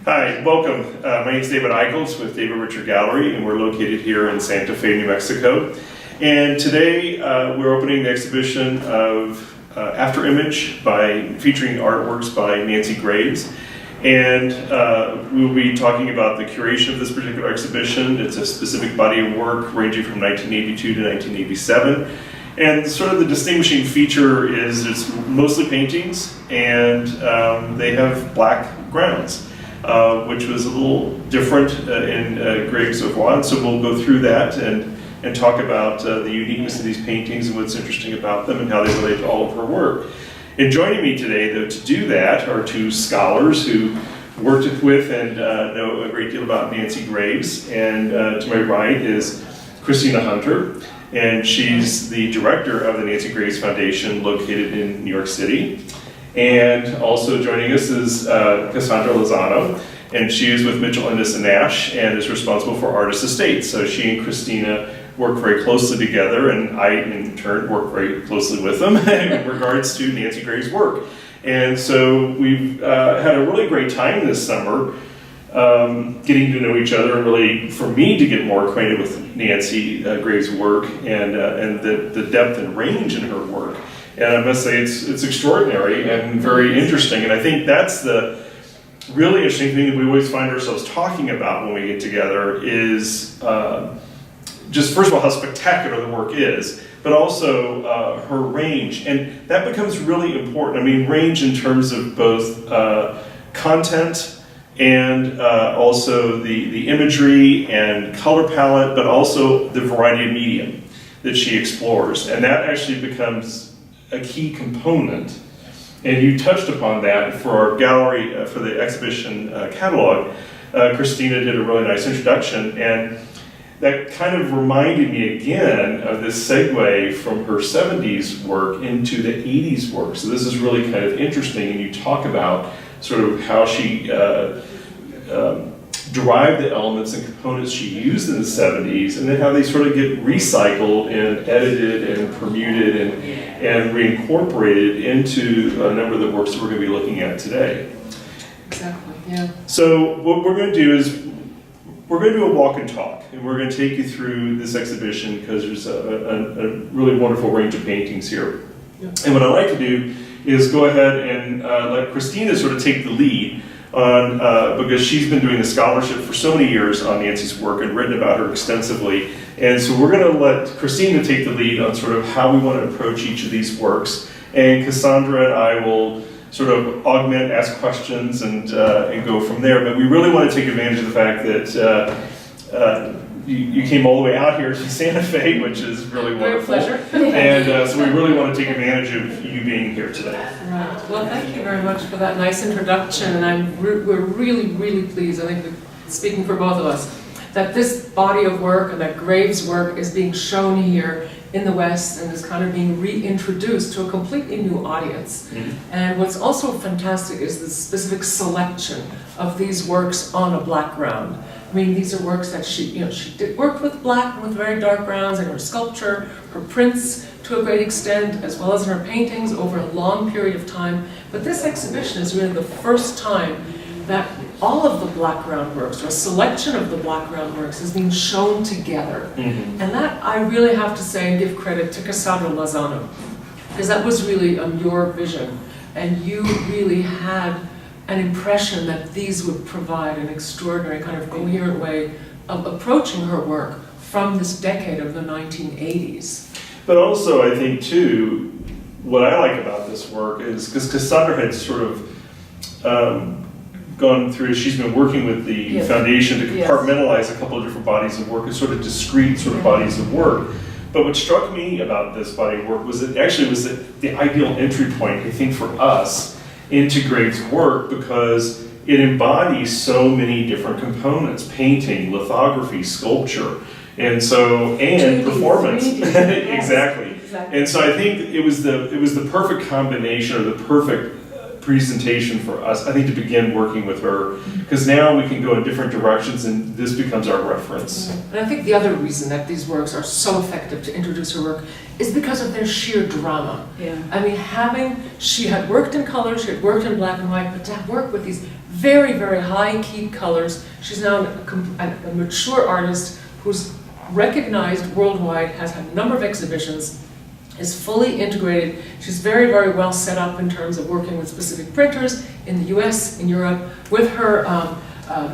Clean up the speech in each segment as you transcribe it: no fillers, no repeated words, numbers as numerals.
Hi, welcome. My name is David Eichholtz with David Richard Gallery, and we're located here in Santa Fe, New Mexico. And today we're opening the exhibition of After Image featuring artworks by Nancy Graves. And we will be talking about the curation of this particular exhibition. It's a specific body of work ranging from 1982 to 1987. And sort of the distinguishing feature is it's mostly paintings, and they have black grounds, which was a little different in Graves' oeuvre. So we'll go through that and talk about the uniqueness of these paintings and what's interesting about them and how they relate to all of her work. And joining me today, though, to do that are two scholars who worked with and know a great deal about Nancy Graves. And to my right is Christina Hunter, and she's the director of the Nancy Graves Foundation located in New York City. And also joining us is Cassandra Lozano, and she is with Mitchell, Innes, and Nash and is responsible for Artist Estates. So she and Christina work very closely together, and I, in turn, work very closely with them in regards to Nancy Graves' work. And so we've had a really great time this summer getting to know each other, and really, for me, to get more acquainted with Nancy Graves' work and the depth and range in her work. And I must say it's extraordinary and very interesting. And I think that's the really interesting thing that we always find ourselves talking about when we get together is just, first of all, how spectacular the work is, but also her range. And that becomes really important. I mean, range in terms of both content and also the imagery and color palette, but also the variety of medium that she explores. And that actually becomes a key component. And you touched upon that for our gallery, for the exhibition catalog. Christina did a really nice introduction, and that kind of reminded me again of this segue from her 70s work into the 80s work. So this is really kind of interesting, and you talk about sort of how she derived the elements and components she used in the 70s, and then how they sort of get recycled and edited and permuted and reincorporated into a number of the works that we're going to be looking at today. Exactly, yeah. So what we're going to do is we're going to do a walk and talk, and we're going to take you through this exhibition because there's a really wonderful range of paintings here. Yeah. And what I'd like to do is go ahead and let Christina sort of take the lead on, because she's been doing the scholarship for so many years on Nancy's work and written about her extensively. And so we're going to let Christina take the lead on sort of how we want to approach each of these works. And Cassandra and I will sort of augment, ask questions, and go from there. But we really want to take advantage of the fact that you came all the way out here to Santa Fe, which is really wonderful. Great pleasure. And so we really want to take advantage of you being here today. Right. Well, thank you very much for that nice introduction, and we're really, really pleased, I think, speaking for both of us, that this body of work and that Graves' work is being shown here in the West and is kind of being reintroduced to a completely new audience. Mm-hmm. And what's also fantastic is the specific selection of these works on a black ground. I mean, these are works that she did work with black and with very dark grounds in her sculpture, her prints to a great extent, as well as in her paintings over a long period of time. But this exhibition is really the first time that all of the black ground works, or a selection of the black ground works, is being shown together. Mm-hmm. And that I really have to say and give credit to Cassandra Lozano, because that was really your vision, and you really had an impression that these would provide an extraordinary kind of coherent way of approaching her work from this decade of the 1980s. But also, I think, too, what I like about this work is, because Cassandra had sort of gone through, she's been working with the foundation to compartmentalize a couple of different bodies of work as sort of discrete sort of bodies of work. But what struck me about this body of work was that actually was the ideal entry point, I think, for us into Graves' work, because it embodies so many different components: painting, lithography, sculpture, and performance. Exactly. And so I think it was the perfect combination, or the perfect presentation for us, I think, to begin working with her, because now we can go in different directions and this becomes our reference. And I think the other reason that these works are so effective to introduce her work is because of their sheer drama. Yeah. I mean, she had worked in color, she had worked in black and white, but to work with these very, very high keyed colors. She's now a mature artist who's recognized worldwide, has had a number of exhibitions, is fully integrated. She's very, very well set up in terms of working with specific printers in the US, in Europe, with her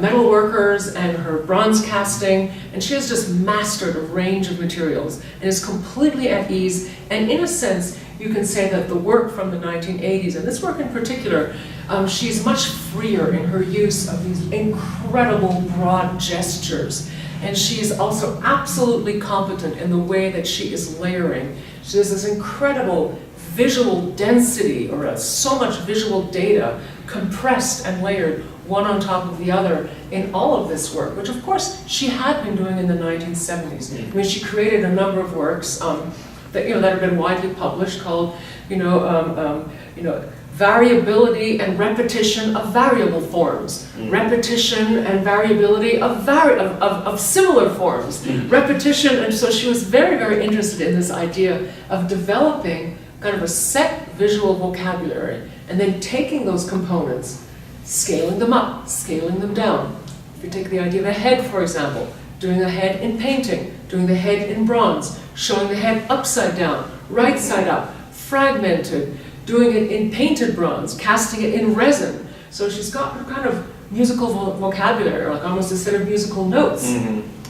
metal workers and her bronze casting, and she has just mastered a range of materials and is completely at ease. And in a sense, you can say that the work from the 1980s, and this work in particular, she's much freer in her use of these incredible broad gestures. And she's also absolutely competent in the way that she is layering. She has this incredible visual density, or so much visual data compressed and layered one on top of the other in all of this work, which of course she had been doing in the 1970s. I mean, she created a number of works that have been widely published called, variability and repetition of variable forms, repetition and variability of similar forms, repetition, and so she was very, very interested in this idea of developing kind of a set visual vocabulary and then taking those components, scaling them up, scaling them down. If you take the idea of a head, for example, doing a head in painting, doing the head in bronze, showing the head upside down, right side up, fragmented, doing it in painted bronze, casting it in resin. So she's got her kind of musical vocabulary, like almost a set of musical notes.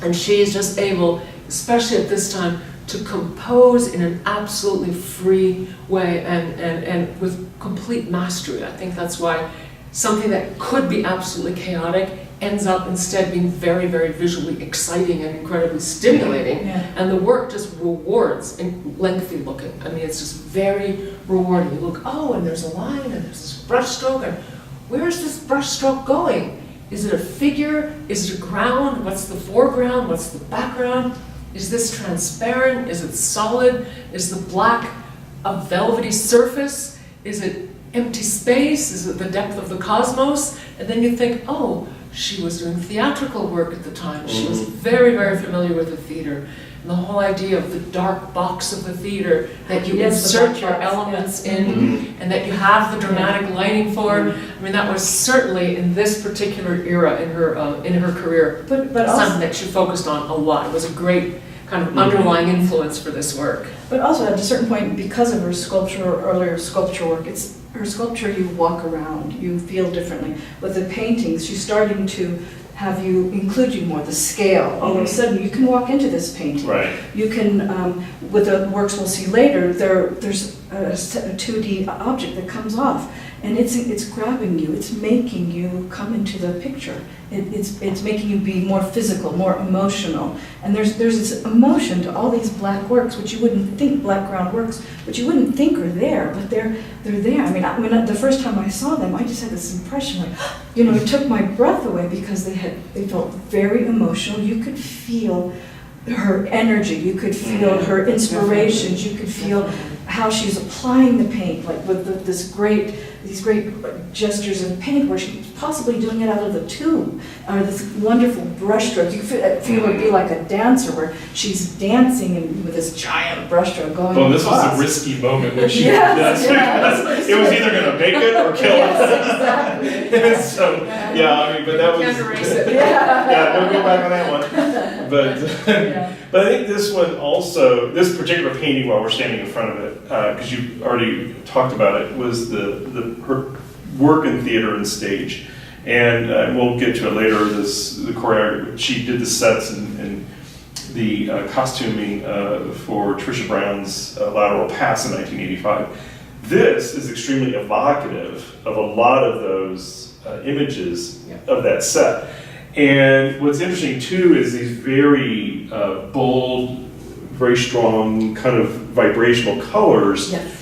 And she is just able, especially at this time, to compose in an absolutely free way and with complete mastery. I think that's why something that could be absolutely chaotic ends up instead being very, very visually exciting and incredibly stimulating. And the work just rewards in lengthy looking. I mean, it's just very rewarding. You look, oh, and there's a line, and there's this brush stroke, and where's this brush stroke going? Is it a figure? Is it a ground? What's the foreground? What's the background? Is this transparent? Is it solid? Is the black a velvety surface? Is it empty space? Is it the depth of the cosmos? And then you think, oh, she was doing theatrical work at the time. She was very, very familiar with the theater. And the whole idea of the dark box of the theater that you insert your elements in and that you have the dramatic lighting for. I mean, that was certainly in this particular era in her career but something that she focused on a lot. It was a great kind of underlying influence for this work. But also at a certain point, because of her earlier sculpture work, it's her sculpture you walk around, you feel differently. With the paintings, she's starting to have you include you more, the scale. All of a sudden, you can walk into this painting. Right. You can, with the works we'll see later, there's a 2D object that comes off, and it's grabbing you. It's making you come into the picture. It's making you be more physical, more emotional. And there's this emotion to all these black works, which you wouldn't think, black ground works, which you wouldn't think are there, but they're there. I mean, the first time I saw them, I just had this impression, like, it took my breath away because they felt very emotional. You could feel her energy, you could feel her inspirations, you could feel how she's applying the paint, like with these great gestures of paint, where she's possibly doing it out of the tube, or this wonderful brush stroke. You feel it would be like a dancer, where she's dancing and with this giant brush stroke going Well, this across. was a risky moment when she did this, because it was either going to make it or kill it. Exactly. So, but that was... Can't erase it. Don't go back on that one. But I think this one also, this particular painting, while we're standing in front of it, because you already talked about it, was her work in theater and stage. And we'll get to it later, the choreography. She did the sets and the costuming for Trisha Brown's Lateral Pass in 1985. This is extremely evocative of a lot of those images of that set. And what's interesting too is these very bold, very strong kind of vibrational colors. Yes.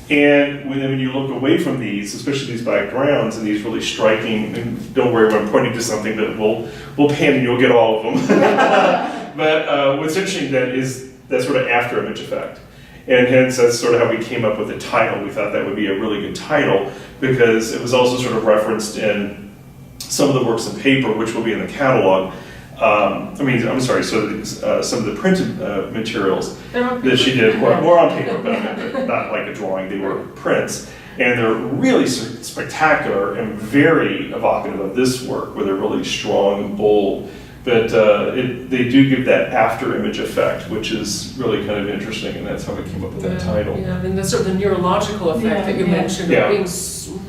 And when you look away from these, especially these backgrounds and these really striking, and don't worry when I'm pointing to something that we'll pan and you'll get all of them. But what's interesting then is that sort of after image effect. And hence that's sort of how we came up with the title. We thought that would be a really good title because it was also sort of referenced in some of the works in paper, which will be in the catalog. Some of the printed materials that she did were more on paper, but not like a drawing, they were prints. And they're really spectacular and very evocative of this work, where they're really strong and bold. But they do give that after image effect, which is really kind of interesting, and that's how we came up with that title. Yeah, I mean, the sort of the neurological effect that you mentioned, Yeah. of being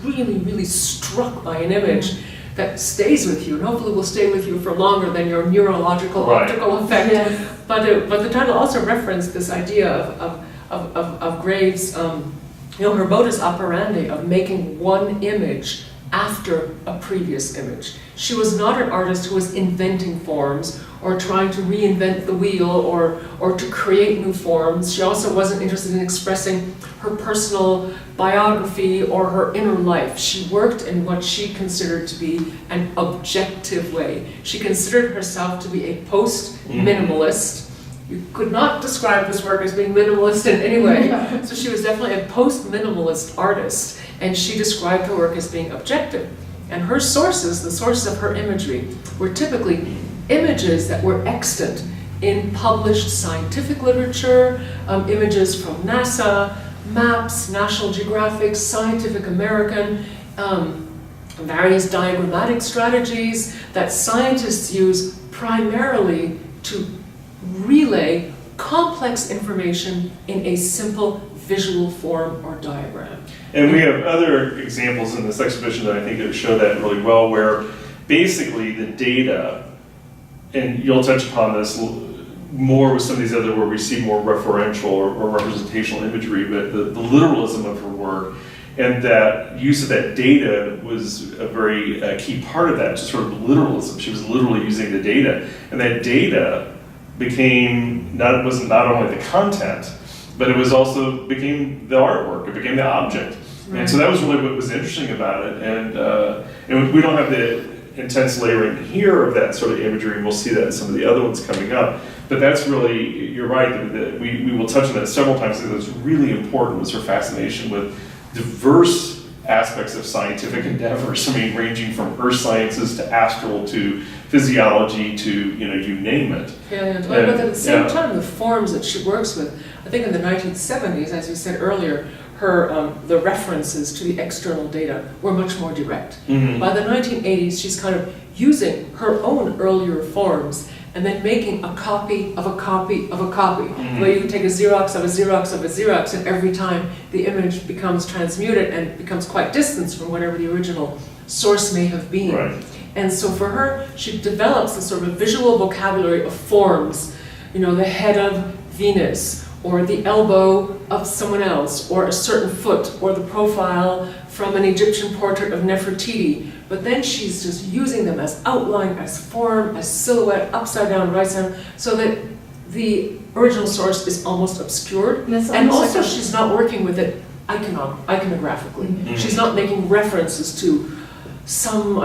really, really struck by an image that stays with you, and hopefully will stay with you for longer than your neurological optical effect. Yes. But the title also referenced this idea of Graves', her modus operandi of making one image after a previous image. She was not an artist who was inventing forms or trying to reinvent the wheel or to create new forms. She also wasn't interested in expressing her personal biography or her inner life. She worked in what she considered to be an objective way. She considered herself to be a post-minimalist. You could not describe this work as being minimalist in any way. So she was definitely a post-minimalist artist, and she described her work as being objective. And her sources, the sources of her imagery, were typically images that were extant in published scientific literature, images from NASA, maps, National Geographic, Scientific American, various diagrammatic strategies that scientists use primarily to relay complex information in a simple visual form or diagram. And we have other examples in this exhibition that I think that show that really well, where basically the data, and you'll touch upon this more with some of these other where we see more referential or representational imagery, but the literalism of her work and that use of that data was a very key part of that, just sort of literalism. She was literally using the data, and that data was not only the content, but it was also became the artwork. It became the object, and so that was really what was interesting about it. And we don't have the intense layering here of that sort of imagery, and we'll see that in some of the other ones coming up. But that's really, you're right. That we will touch on that several times. It was really important. Was her fascination with diverse aspects of scientific endeavors. I mean, ranging from earth sciences to astral to physiology to you name it. Yeah, but at the same time, the forms that she works with, I think in the 1970s, as you said earlier, her the references to the external data were much more direct. Mm-hmm. By the 1980s, she's kind of using her own earlier forms and then making a copy of a copy of a copy. Mm-hmm. Where you can take a Xerox of a Xerox of a Xerox, and every time the image becomes transmuted and becomes quite distant from whatever the original source may have been. Right. And so for her, she develops a sort of visual vocabulary of forms, the head of Venus, or the elbow of someone else, or a certain foot, or the profile from an Egyptian portrait of Nefertiti. But then she's just using them as outline, as form, as silhouette, upside down, right down, so that the original source is almost obscured. And also she's not working with it iconographically. Mm-hmm. She's not making references to some,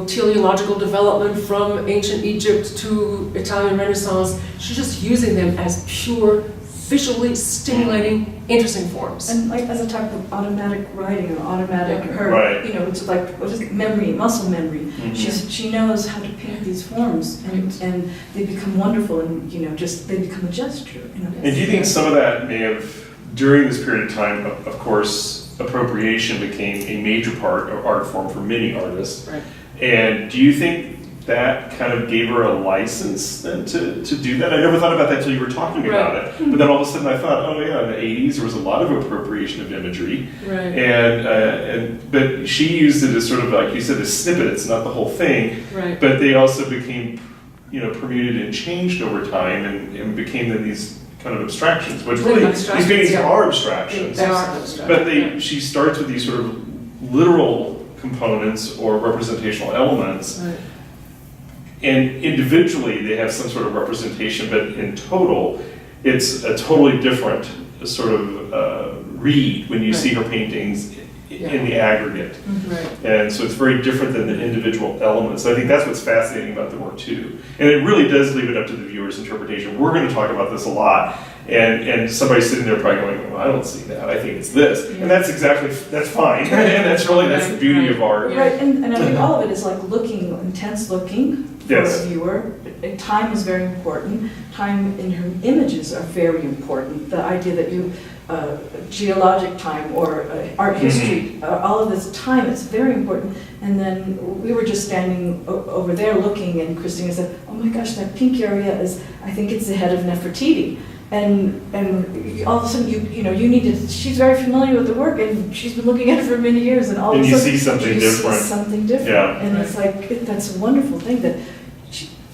teleological development from ancient Egypt to Italian Renaissance. She's just using them as pure, visually stimulating, interesting forms. And like as a type of automatic writing or automatic, Right. it's like, what is it? Memory, muscle memory. Mm-hmm. She knows how to paint these forms, and they become wonderful, and they become a gesture. And do you think some of that may have, during this period of time, of course, appropriation became a major part of art form for many artists. Right. And do you think that kind of gave her a license then to do that? I never thought about that until you were talking about it. But then all of a sudden I thought, in the 80s there was a lot of appropriation of imagery. Right. But she used it as sort of, like you said, a snippet. It's not the whole thing. Right. But they also became, permuted and changed over time and became then these kind of abstractions, which really, these paintings are abstractions. They are abstractions. But she starts with these sort of literal components or representational elements. Right. And individually they have some sort of representation, but in total, it's a totally different sort of read when you see her paintings in the aggregate. Right. And so it's very different than the individual elements. I think that's what's fascinating about the work too. And it really does leave it up to the viewer's interpretation. We're going to talk about this a lot. And somebody's sitting there probably going, well, I don't see that. I think it's this. And that's fine. And that's the beauty of art. Right, and I think all of it is like intense looking for Yes. a viewer. Time is very important. Time in her images are very important. The idea that geologic time or art history, all of this time, it's very important. And then we were just standing over there looking, and Christina said, oh my gosh, that pink area is, I think it's the head of Nefertiti. And all of a sudden, you know, you need to, she's very familiar with the work, and she's been looking at it for many years, and all of a sudden, you see something different. See something different. Yeah. And it's like, that's a wonderful thing that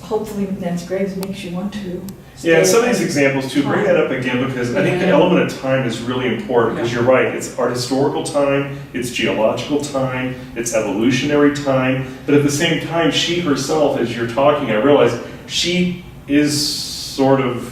hopefully Nancy Graves makes you want to. Yeah, and some of these examples too, bring that up again, because I think the element of time is really important, because you're right, it's art historical time, it's geological time, it's evolutionary time, but at the same time, she herself, as you're talking, I realize she is sort of,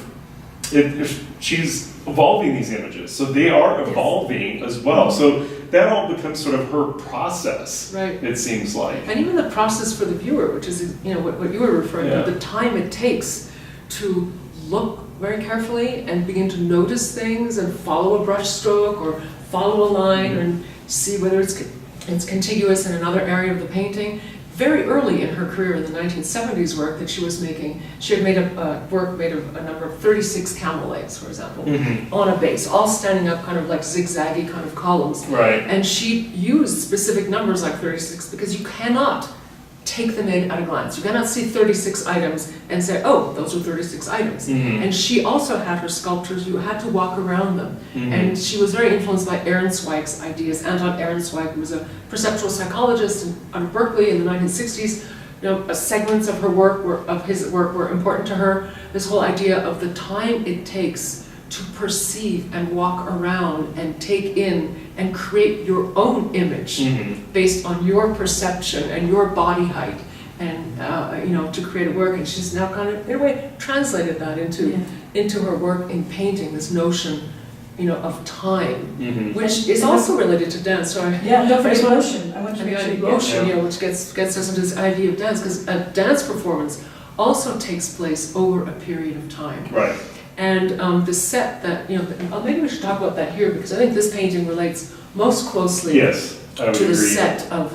she's evolving these images, so they are evolving as well. So that all becomes sort of her process, right. It seems like. And even the process for the viewer, which is, you know, what you were referring to, the time it takes to look very carefully and begin to notice things and follow a brush stroke or follow a line and see whether it's contiguous in another area of the painting. Very early in her career, in the 1970s work that she was making, she had made a work made of a number of 36 camel legs, for example, on a base, all standing up kind of like zigzaggy kind of columns. Right. And she used specific numbers like 36 because you cannot take them in at a glance. You cannot see 36 items and say, oh, those are 36 items. And she also had her sculptures, you had to walk around them. And she was very influenced by Ehrenzweig's ideas. Anton Ehrenzweig, who was a perceptual psychologist out of Berkeley in the 1960s. You know, segments of her work, of his work, were important to her. This whole idea of the time it takes to perceive and walk around and take in and create your own image based on your perception and your body height, and you know, to create a work. And she's now kind of, in a way, translated that into her work in painting. This notion, you know, of time, which is also related to dance. So don't forget motion. I want you to mention motion, you know, which gets us into this idea of dance, because a dance performance also takes place over a period of time. Right. And the set that, you know, maybe we should talk about that here, because I think this painting relates most closely to the set of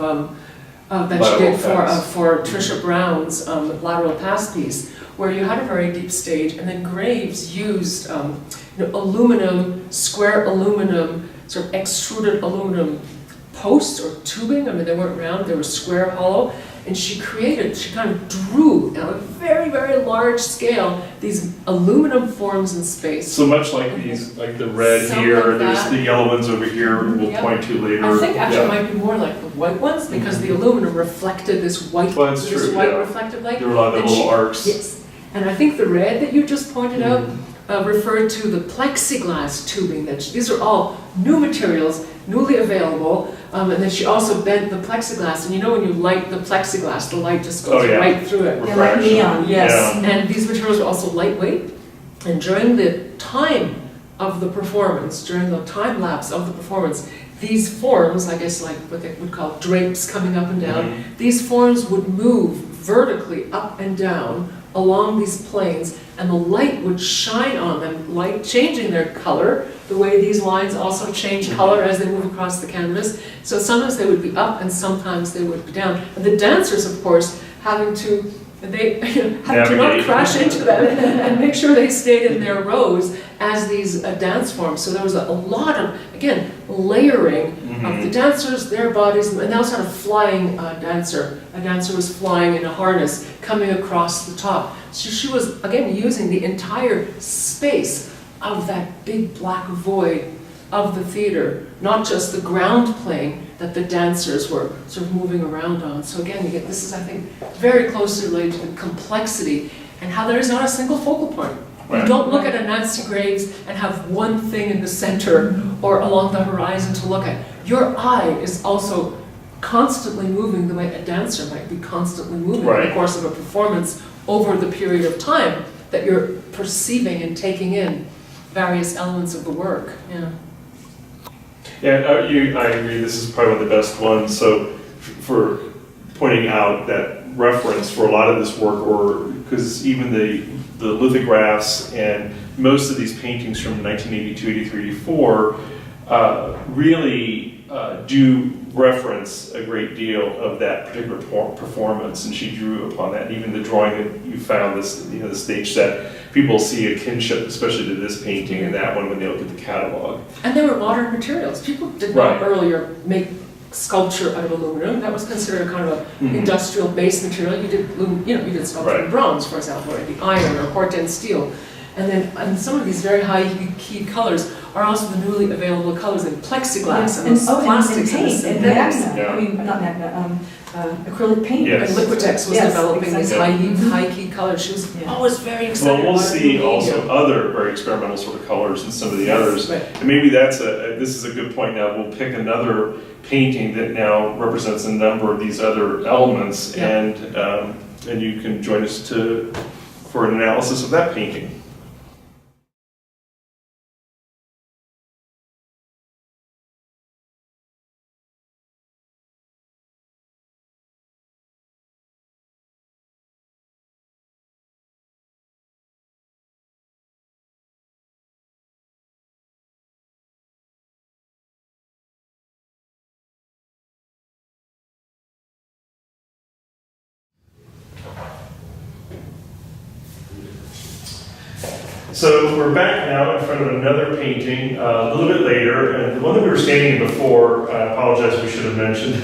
that she did for Trisha Brown's lateral pass piece, where you had a very deep stage, and then Graves used you know, aluminum, square aluminum, sort of extruded aluminum posts or tubing. I mean, they weren't round, they were square, hollow. And she kind of drew on a very, very large scale these aluminum forms in space. So much like these, like the red here, there's the yellow ones over here we'll point to later. I think actually it might be more like the white ones, because the aluminum reflected this white, reflective light. There were a lot of little arcs. Yes. And I think the red that you just pointed out referred to the plexiglass tubing. These are all new materials, newly available. And then she also bent the plexiglass, and you know when you light the plexiglass, the light just goes right through it. Yeah, like neon. Yes, and these materials are also lightweight. And during the time of the performance, during the time lapse of the performance, these forms, I guess like what they would call drapes coming up and down, these forms would move vertically up and down along these planes, and the light would shine on them, light changing their color, the way these lines also change color as they move across the canvas. So sometimes they would be up and sometimes they would be down. And the dancers, of course, having to not crash into them and make sure they stayed in their rows as these dance forms. So there was a lot of, again, layering of the dancers, their bodies, and they also had a flying dancer. A dancer was flying in a harness coming across the top. So she was, again, using the entire space of that big black void of the theater, not just the ground plane that the dancers were sort of moving around on. So again, you get, this is, I think, very closely related to the complexity and how there is not a single focal point. You don't look at a Nancy Graves and have one thing in the center or along the horizon to look at. Your eye is also constantly moving the way a dancer might be constantly moving in the course of a performance over the period of time that you're perceiving and taking in various elements of the work. Yeah, I agree. This is probably one of the best ones. So for pointing out that reference for a lot of this work, or because even the lithographs and most of these paintings from 1982, 83, 84 really do reference a great deal of that particular performance, and she drew upon that. And even the drawing that you found, this, the stage set, people see a kinship, especially to this painting and that one when they look at the catalog. And they were modern materials. People did not earlier make sculpture out of aluminum. That was considered a kind of a industrial based material. You did sculpture in bronze, for example, or the iron or Horten steel. And some of these very high key colors are also the newly available colors in plexiglass and plastics and paint and magna. I mean, not magna, acrylic paint. Yes. And Liquitex was developing these high key colors. She was always very excited. Well, we'll see also other very experimental sort of colors in some of the others. Right. And maybe this is a good point now. We'll pick another painting that now represents a number of these other elements, and you can join us for an analysis of that painting. So we're back now in front of another painting a little bit later, and the one that we were standing in before, I apologize, we should have mentioned,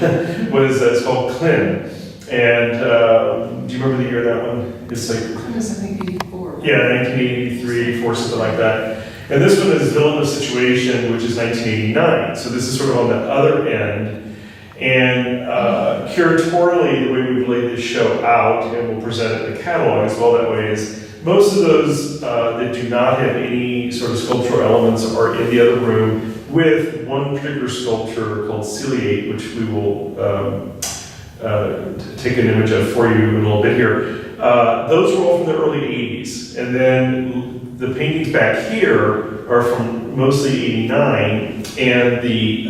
was it's called Klin. And do you remember the year of that one? It's like, Klin is, I think, 84. Yeah, 1983, 4, something like that. And this one is Villainous Situation, which is 1989. So this is sort of on the other end. And curatorially, the way we've laid this show out, and we'll present it in the catalog as well that way, is most of those that do not have any sort of sculptural elements are in the other room, with one particular sculpture called Ciliate, which we will take an image of for you in a little bit here. Those were all from the early 80s. And then the paintings back here are from mostly 89, and the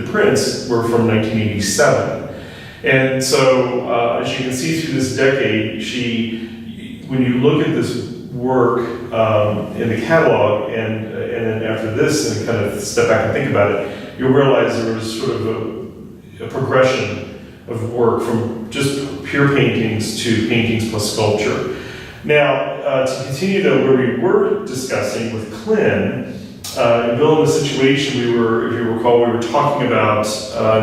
prints were from 1987. And so, as you can see through this decade, when you look at this work in the catalog, and then after this, and kind of step back and think about it, you'll realize there was sort of a progression of work from just pure paintings to paintings plus sculpture. Now, to continue though, where we were discussing with Klin, in Villainous Situation, if you recall, we were talking about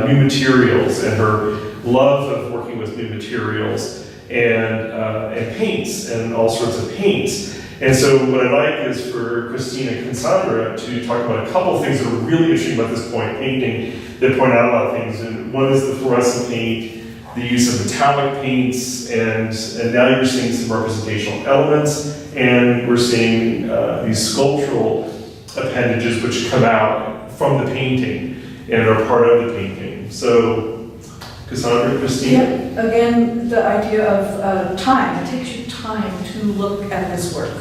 new materials and her love of working with new materials and paints and all sorts of paints. And so what I'd like is for Christina and Cassandra to talk about a couple of things that are really interesting about this painting that point out a lot of things. And one is the fluorescent paint, the use of metallic paints, and now you're seeing some representational elements, and we're seeing these sculptural appendages which come out from the painting and are part of the painting. So, Cassandra, Christina? Yeah, again, the idea of time. It takes you time to look at this work.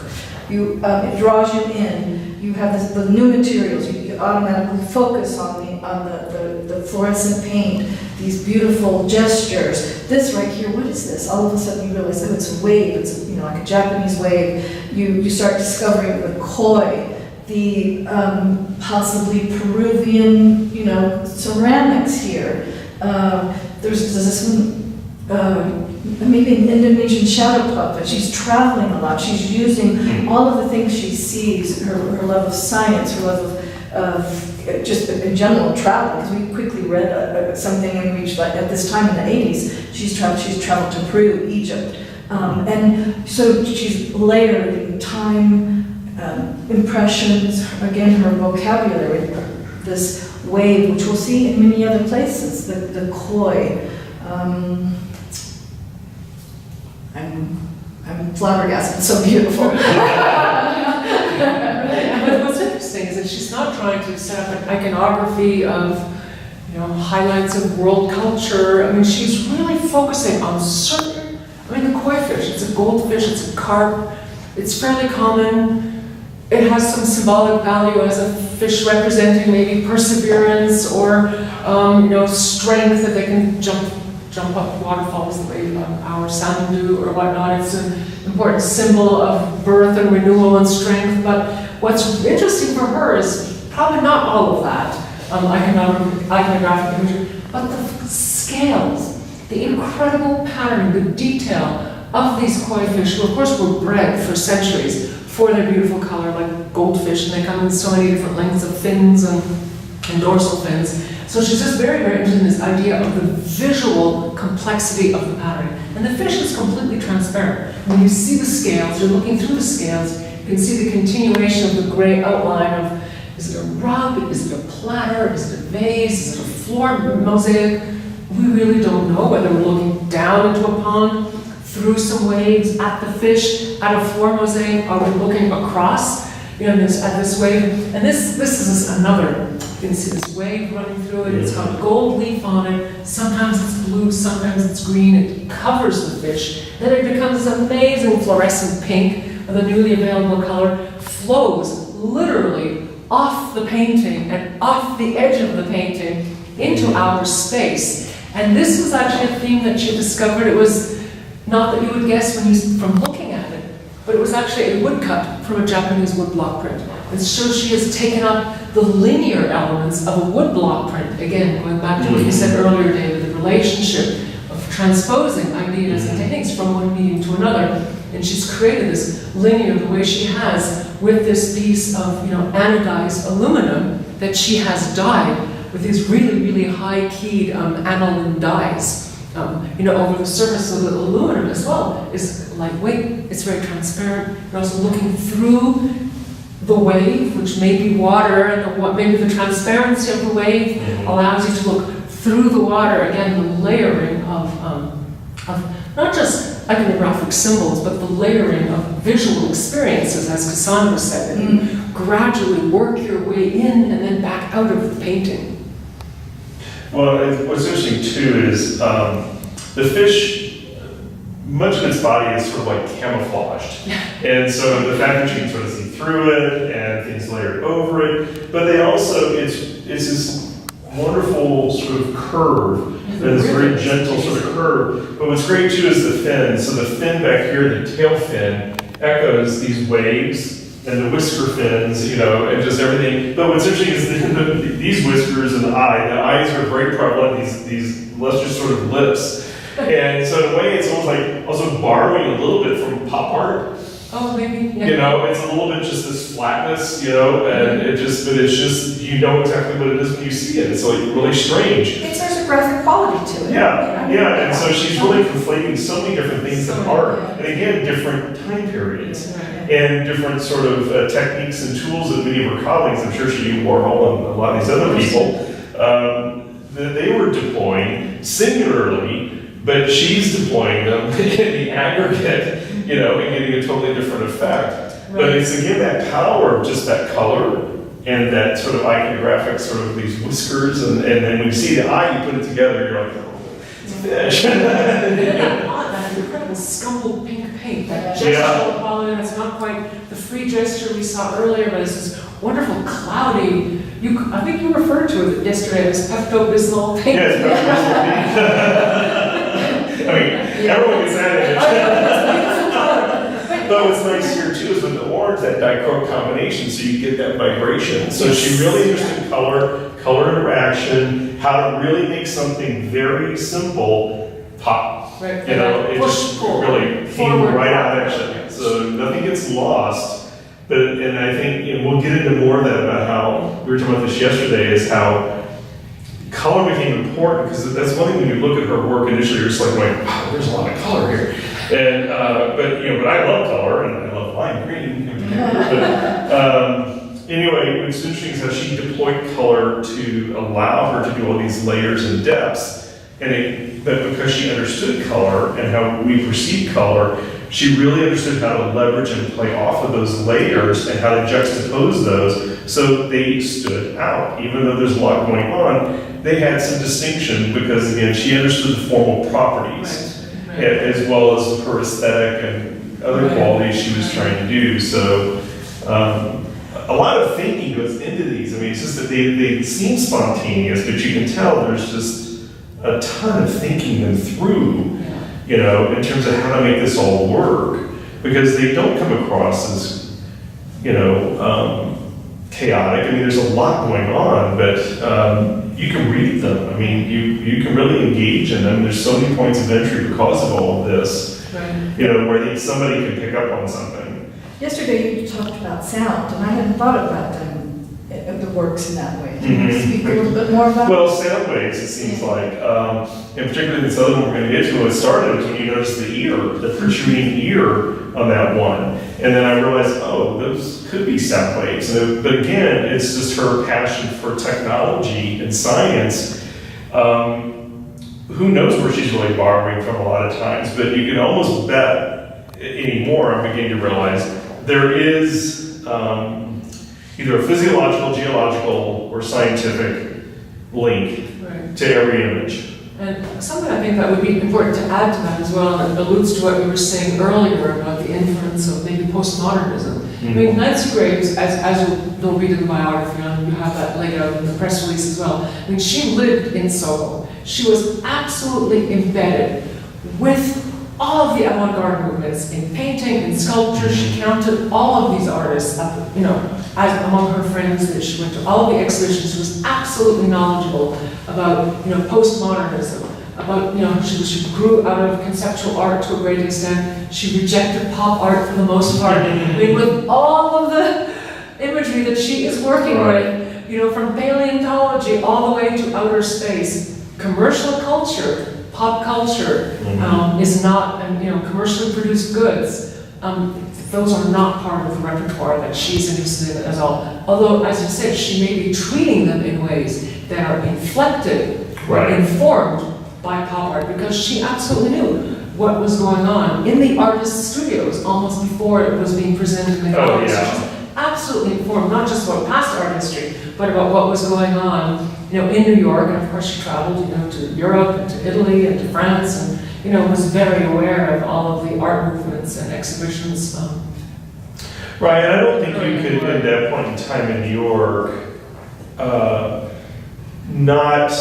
It draws you in. You have the new materials. You automatically focus on the fluorescent paint, these beautiful gestures. This right here, what is this? All of a sudden you realize, oh, it's a wave. It's like a Japanese wave. You start discovering the koi, the possibly Peruvian, ceramics here. There's this maybe an Indonesian shadow puppet. She's traveling a lot. She's using all of the things she sees, her love of science, her love of just in general travel, because we quickly read something and reached, like, at this time in the 80s, she's traveled to Peru, Egypt. And so she's layering time, impressions, again, her vocabulary, this wave, which we'll see in many other places, the koi. I'm flabbergasted, it's so beautiful. But what's interesting is that she's not trying to set up an iconography of, highlights of world culture. I mean, she's really focusing on certain, the koi fish, it's a goldfish, it's a carp, it's fairly common. It has some symbolic value as a fish representing maybe perseverance or, strength, that they can jump up waterfalls the way our salmon do or whatnot. It's an important symbol of birth and renewal and strength. But what's interesting for her is probably not all of that. iconographic imagery, but the scales, the incredible pattern, the detail of these koi fish, who of course were bred for centuries for their beautiful color, like goldfish, and they come in so many different lengths of fins and dorsal fins. So she's just very, very interested in this idea of the visual complexity of the pattern. And the fish is completely transparent. When you see the scales, you're looking through the scales, you can see the continuation of the gray outline of, is it a rug, is it a platter, is it a vase, is it a floor mosaic? We really don't know whether we're looking down into a pond, through some waves, at the fish, at a floor mosaic, or we're looking across, at this wave. And this is another, you can see this wave running through it, it's got a gold leaf on it, sometimes it's blue, sometimes it's green, it covers the fish. Then it becomes this amazing fluorescent pink, the newly available color, flows literally off the painting and off the edge of the painting into outer space. And this was actually a theme that she discovered. It was not that you would guess from looking at it, but it was actually a woodcut from a Japanese woodblock print. And so she has taken up the linear elements of a woodblock print. Again, going back to what you said earlier, David, the relationship of transposing ideas and techniques from one medium to another. And she's created this linear the way she has with this piece of anodized aluminum that she has dyed with these really, really high-keyed aniline dyes. Over the surface of the aluminum as well is lightweight, it's very transparent. You're also looking through the wave, which may be water, and maybe the transparency of the wave allows you to look through the water. Again, the layering of not just iconographic symbols, but the layering of visual experiences, as Cassandra said, and you gradually work your way in and then back out of the painting. Well, what's interesting too is the fish, much of its body is sort of like camouflaged. And so the fact that you can sort of see through it and things layered over it, but they also, it's this wonderful sort of curve, this very gentle sort of curve. But what's great too is the fin. So the fin back here, the tail fin, echoes these waves and the whisker fins, and just everything. But what's interesting is these whiskers and the eyes are very prevalent, these lustrous sort of lips. And so in a way, it's almost like also borrowing a little bit from pop art. Oh, maybe. Yeah. It's a little bit just this flatness, and it's just, exactly what it is when you see it. It's like really strange. There's a graphic quality to it. Yeah. And so she's really conflating so many different things in art, and again, different time periods. And different sort of techniques and tools that many of her colleagues, I'm sure she knew Warhol and a lot of these other people, that they were deploying singularly, but she's deploying them in the aggregate, and getting a totally different effect. Right. But it's again that power of just that color and that sort of iconographic sort of these whiskers, and then when you see the eye, you put it together, you're like, oh, it's a fish. That incredible scumbled pink paint, that gestural quality, and it's not quite the free gesture we saw earlier, but it's this wonderful cloudy, I think you referred to it yesterday as Pepto-Bismol paint. Yes, Pepto-Bismol paint. I mean, everyone gets that image. But what's nice here too is with the orange, that dichroic combination, so you get that vibration. So she really understood color interaction, how to really make something very simple pop. Right. It just really came right out at you. So nothing gets lost. And I think we'll get into more of that about how, we were talking about this yesterday, is how color became important, because that's one thing when you look at her work initially, you're just like going, wow, there's a lot of color here. And, but I love color, and I love lime green in particular. But anyway, what's interesting is how she deployed color to allow her to do all these layers and depths. But because she understood color and how we perceive color, she really understood how to leverage and play off of those layers and how to juxtapose those so they stood out. Even though there's a lot going on, they had some distinction because, again, she understood the formal properties as well as her aesthetic and other qualities she was trying to do. So a lot of thinking goes into these. I mean, it's just that they seem spontaneous, but you can tell there's just a ton of thinking them through, in terms of how to make this all work, because they don't come across as, chaotic. I mean, there's a lot going on, but you can read them. I mean, you can really engage in them. There's so many points of entry because of all of this, Right. you know, where I think somebody can pick up on something. Yesterday you talked about sound, and I hadn't thought about them, the works in that way. Can you speak a little bit more about Well, sound waves, it seems like, and particularly this other one we're going to get to, when it started was when you noticed the ear, the protruding ear on that one. And then I realized, oh, those could be sound waves. But again, it's just her passion for technology and science. Who knows where she's really borrowing from a lot of times, but you can almost bet anymore, I'm beginning to realize, there is either a physiological, geological, or scientific link Right. to every image. And something I think that would be important to add to that as well, and it alludes to what you were saying earlier about the influence of maybe postmodernism. I mean, Nancy Graves, as you'll read in the biography, and you have that laid out in the press release as well, I mean, she lived in Soho. She was absolutely embedded with all of the avant-garde movements in painting, in sculpture. She counted all of these artists, you know, as among her friends that she went to all of the exhibitions. She was absolutely knowledgeable about, you know, postmodernism, about, you know, she grew out of conceptual art to a great extent. She rejected pop art for the most part. I mean, with all of the imagery that she is working with, you know, from paleontology all the way to outer space, commercial culture, pop culture is not, and you know, commercially produced goods. Those are not part of the repertoire that she's interested in at all. Although, as you said, she may be treating them in ways that are inflected or informed by pop art, because she absolutely knew what was going on in the artist studios almost before it was being presented in the galleries. She's absolutely informed, not just about past art history, but about what was going on, you know, in New York. And of course, she traveled, you know, to Europe and to Italy and to France, and you know, was very aware of all of the art movements and exhibitions. Right, and I don't think you could, at that point in time in New York, not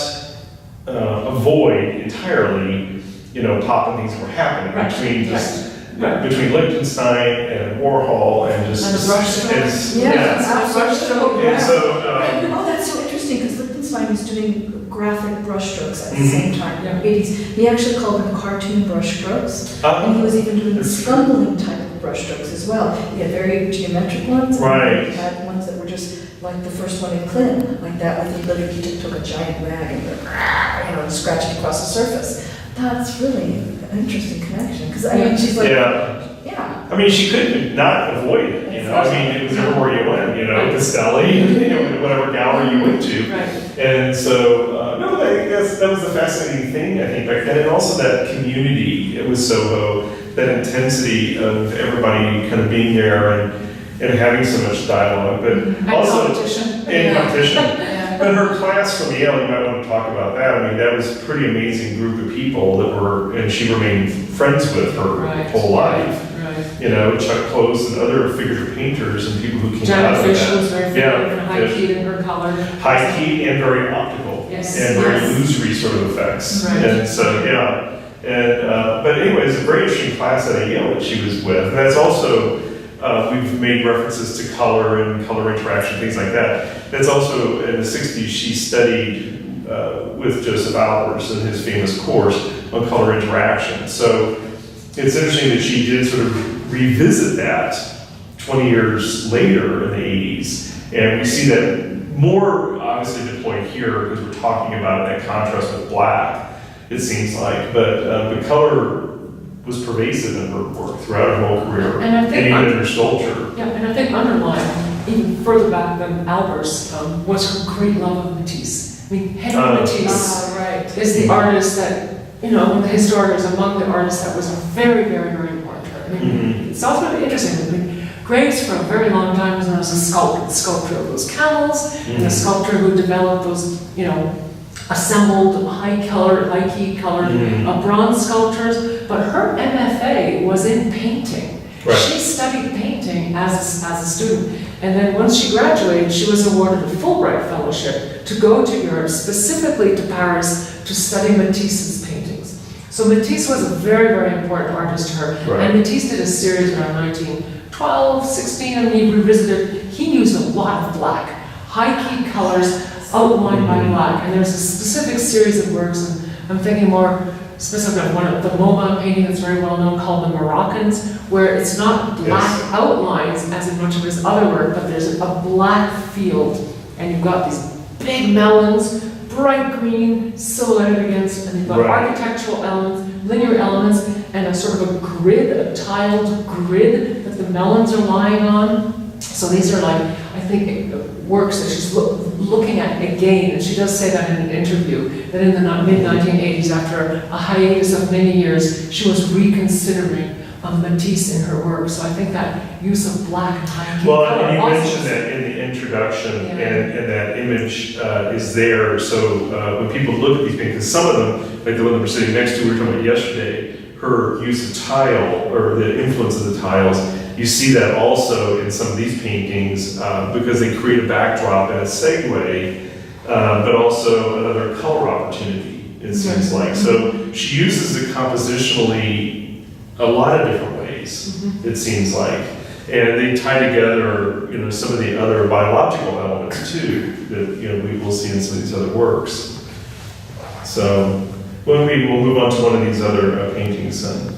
avoid entirely, you know, pop and things were happening between just between Liechtenstein and Warhol and just And the brushstrokes. And so, oh, that's so interesting, because Liechtenstein was doing graphic brushstrokes at the same time in the 80s. He actually called them cartoon brushstrokes, and he was even doing scumbling type of brushstrokes as well. He had very geometric ones, and he had ones that were just like the first one in Clinton, like that, where he literally just took a giant rag and, you know, scratched it across the surface. That's really an interesting connection, because I mean, she's like, yeah. I mean, she couldn't not avoid it, you know. I mean, it was everywhere you went, you know, Castelli, you know, whatever gallery you went to. And so, no, I think that was the fascinating thing, I think, back then. And also that community, it was Soho, that intensity of everybody kind of being there and having so much dialogue, but also competition. But her class from Yale, you might want to talk about that. I mean, that was a pretty amazing group of people that were, and she remained friends with her whole life. You know, Chuck Close and other figurative painters and people who came out of that. Janet Fish was very and high-keyed in her color. High-keyed and very optical. And very illusory sort of effects. And so, but anyway, it's a very interesting class at Yale that she was with. And that's also, we've made references to color and color interaction, things like that. That's also, in the 60s, she studied with Joseph Albers in his famous course on color interaction. So it's interesting that she did sort of revisit that 20 years later in the 80s. And we see that more obviously deployed here because we're talking about that contrast with black, it seems like. But the color was pervasive in her work throughout her whole career, and even in her sculpture. Yeah, and I think underlying, even further back than Albers, was her great love of Matisse. I mean, Henri Matisse is the artist that, you know, among the historians, among the artists that was very, very, very important to her. I mean, it's also really interesting. I mean, Graves for a very long time was known as a sculptor of those camels, and a sculptor who developed those, you know, assembled high-key colored bronze sculptures. But her MFA was in painting. She studied painting as a student. And then once she graduated, she was awarded a Fulbright Fellowship to go to Europe, specifically to Paris, to study Matisse's paintings. So Matisse was a very, very important artist to her. Right. And Matisse did a series around 1912, 16, and he revisited, he used a lot of black, high-key colors outlined by black. And there's a specific series of works, and I'm thinking more specific of one of the MoMA painting that's very well known called The Moroccans, where it's not black outlines as in much of his other work, but there's a black field, and you've got these big melons, bright green, silhouetted against, and you've got architectural elements, linear elements, and a sort of a grid, a tiled grid that the melons are lying on. So these are like, I think, works that she's looking at again, and she does say that in an interview, that in the mid-1980s, after a hiatus of many years, she was reconsidering Matisse in her work. So I think that use of black and high Well, color and you also mentioned that in the introduction, and that image is there. So when people look at these paintings, some of them, like the one that we're sitting next to, we were talking about yesterday, her use of tile, or the influence of the tiles, you see that also in some of these paintings because they create a backdrop and a segue, but also another color opportunity, it seems like. So she uses it compositionally a lot of different ways, it seems like. And they tie together, you know, some of the other biological elements too, that, you know, we will see in some of these other works. So we'll move on to one of these other paintings then.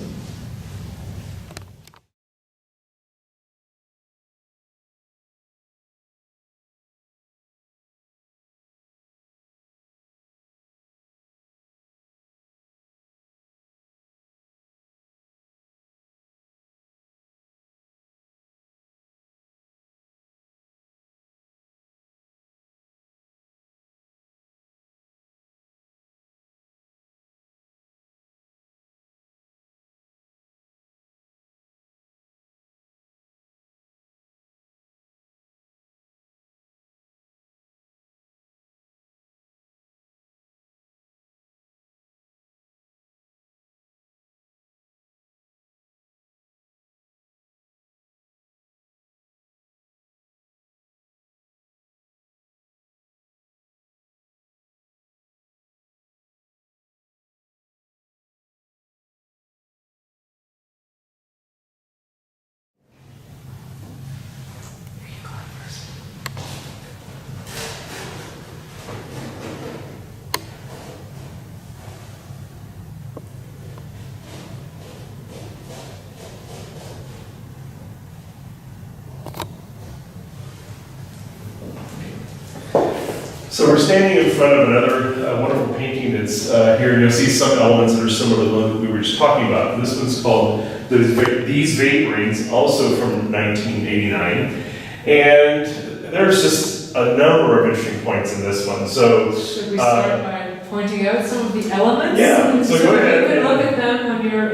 So we're standing in front of another wonderful painting that's here, and you'll see some elements that are similar to the one that we were just talking about. This one's called These Vaporings, also from 1989. And there's just a number of interesting points in this one. So should we start by pointing out some of the elements? Yeah, so go ahead. You can look at them when you're,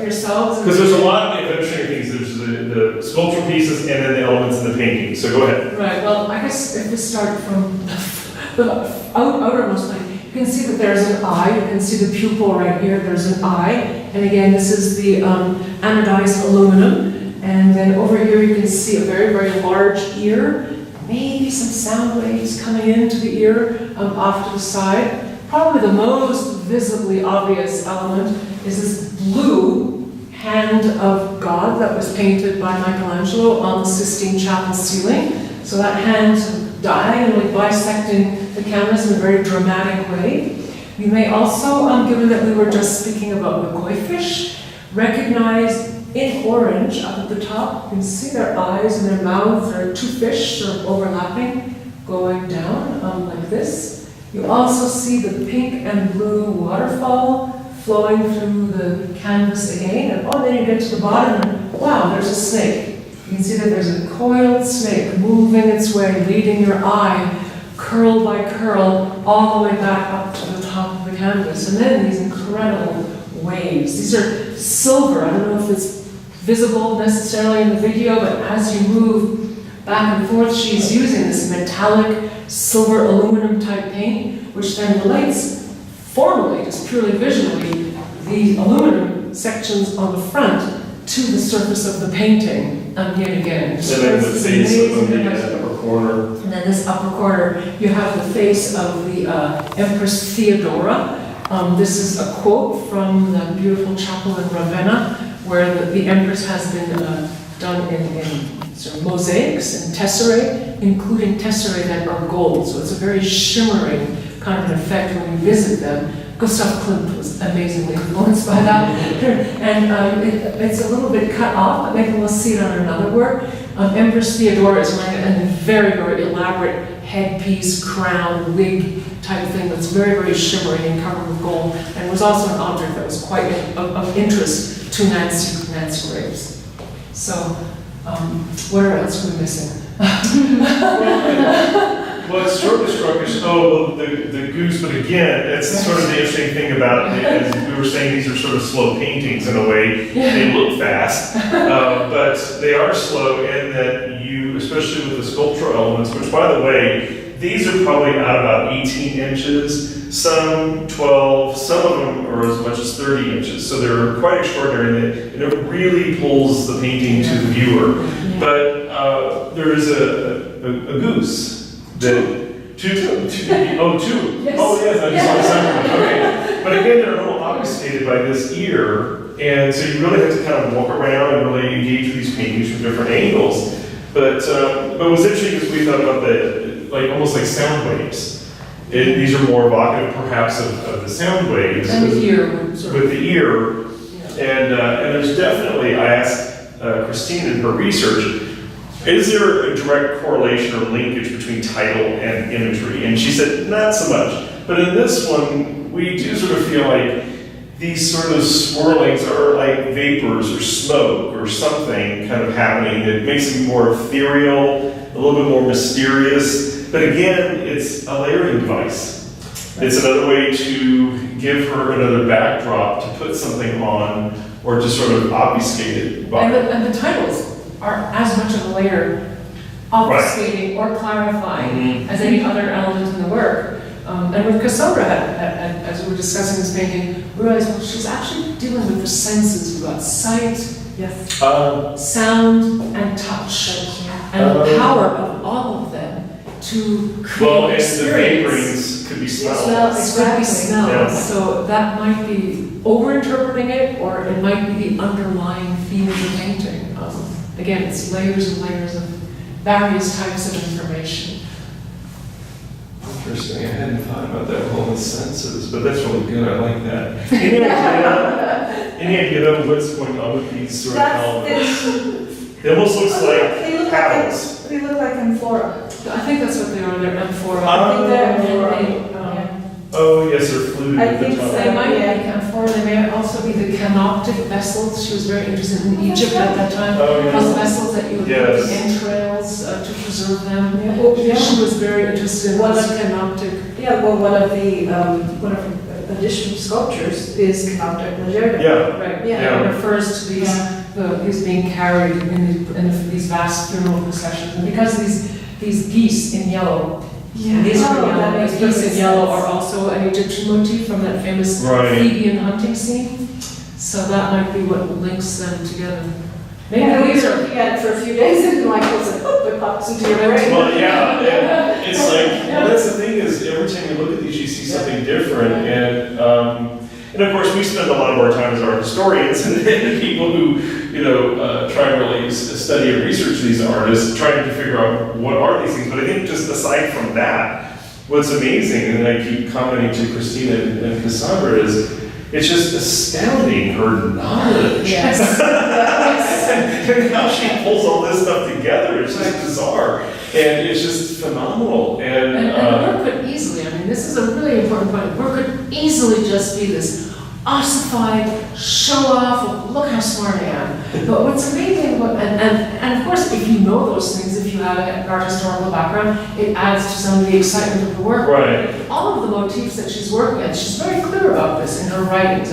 yourselves. Because there's a lot of interesting things. There's the sculptural pieces and then the elements in the painting. So go ahead. Right, well, I guess if we start from the outermost line, you can see that there's an eye. You can see the pupil right here. There's an eye. And again, this is the anodized aluminum. And then over here you can see a very, very large ear. Maybe some sound waves coming into the ear off to the side. Probably the most visibly obvious element is this blue hand of God that was painted by Michelangelo on the Sistine Chapel ceiling. So that hand diagonally bisecting the canvas in a very dramatic way. You may also, given that we were just speaking about the koi fish, recognize in orange up at the top, you can see their eyes and their mouths. There are two fish sort of overlapping, going down like this. You also see the pink and blue waterfall flowing through the canvas again. And then you get to the bottom and wow, there's a snake. You can see that there's a coiled snake moving its way, leading your eye, curl by curl, all the way back up to the top of the canvas. And then these incredible waves. These are silver. I don't know if it's visible necessarily in the video, but as you move back and forth, she's using this metallic silver aluminum type paint, which then relates formally, just purely visually, the aluminum sections on the front to the surface of the painting yet again. So then the face of the upper corner. And then this upper corner, you have the face of the Empress Theodora. This is a quote from the beautiful chapel in Ravenna, where the Empress has been done in sort of mosaics and tesserae, including tesserae that are gold. So it's a very shimmering kind of an effect when you visit them. Gustav Klimt was amazingly influenced by that. And it's a little bit cut off, but maybe we'll see it on another work. Empress Theodora is wearing a very, very elaborate headpiece, crown, wig type thing that's very, very shimmering and covered with gold, and was also an object that was quite of interest to Nancy Graves. So, what else are we missing? What sort of struck us, the goose, but again, it's sort of the interesting thing about it, as we were saying, these are sort of slow paintings in a way. They look fast, but they are slow in that you, especially with the sculptural elements, which by the way, these are probably out about 18 inches, some 12, some of them are as much as 30 inches. So they're quite extraordinary, and it really pulls the painting to the viewer. But there is a goose. Two. Oh, two. Yes. Oh, yes, I just saw the second one. Okay. But again, they're a little obfuscated by this ear, and so you really have to kind of walk around and really engage with these paintings from different angles. But it was interesting because we thought about almost like sound waves. These are more evocative, perhaps, of the sound waves. And the ear. With the ear. Yeah. And there's definitely, I asked Christina in her research, is there a direct correlation or linkage between title and imagery? And she said, not so much. But in this one, we do sort of feel like these sort of swirlings are like vapors or smoke or something kind of happening that makes it more ethereal, a little bit more mysterious. But again, it's a layering device. It's another way to give her another backdrop to put something on or to sort of obfuscate it. And the titles are as much of a layer obfuscating or clarifying as any other element in the work. And with Cassandra, as we were discussing this painting, we realized, well, she's actually dealing with the senses. We've got sight, sound, and touch. And the power of all of them to create experience. The vaporings could be smelled. Could be smelled. Yeah. So that might be over-interpreting it, or it might be the underlying theme of the painting. Again, it's layers and layers of various types of information. Interesting. I hadn't thought about that whole in senses, but that's really good. I like that. Any idea of what's going on with these sort of elements? It almost looks like paddles. They look like amphora. I think that's what they are. They're amphora. I think they're Oh, yes, they're fluted I at the think top. so. They might be amphora. They may also be the canoptic vessels. She was very interested in Egypt at that time. Oh, yeah. Those vessels that you would put the entrails to preserve them. She was very interested in those canoptic. Yeah, well, one of the additional sculptures is canoptic legere. Yeah. Right. Yeah. It refers to these being carried in these vast funeral processions, and because these geese in yellow. These geese in yellow are also an Egyptian motif from that famous Theban hunting scene. So that might be what links them together. Maybe we were looking at it for a few days and like, it pops into your brain. Well, yeah, it's like, well, that's the thing is, every time you look at these, you see something different, and of course, we spend a lot of our time as art historians and people who, try and really study and research these artists, trying to figure out what are these things. But I think just aside from that, what's amazing, and I keep commenting to Christina and Cassandra, is it's just astounding her knowledge. Yes. And how she pulls all this stuff together, it's just bizarre. And it's just phenomenal. And work could easily, this is a really important point, work could easily just be this ossified show off of look how smart I am. But what's amazing about, and of course if you know those things, if you have an art historical background, it adds to some of the excitement of the work. Right. All of the motifs that she's working on, she's very clear about this in her writings.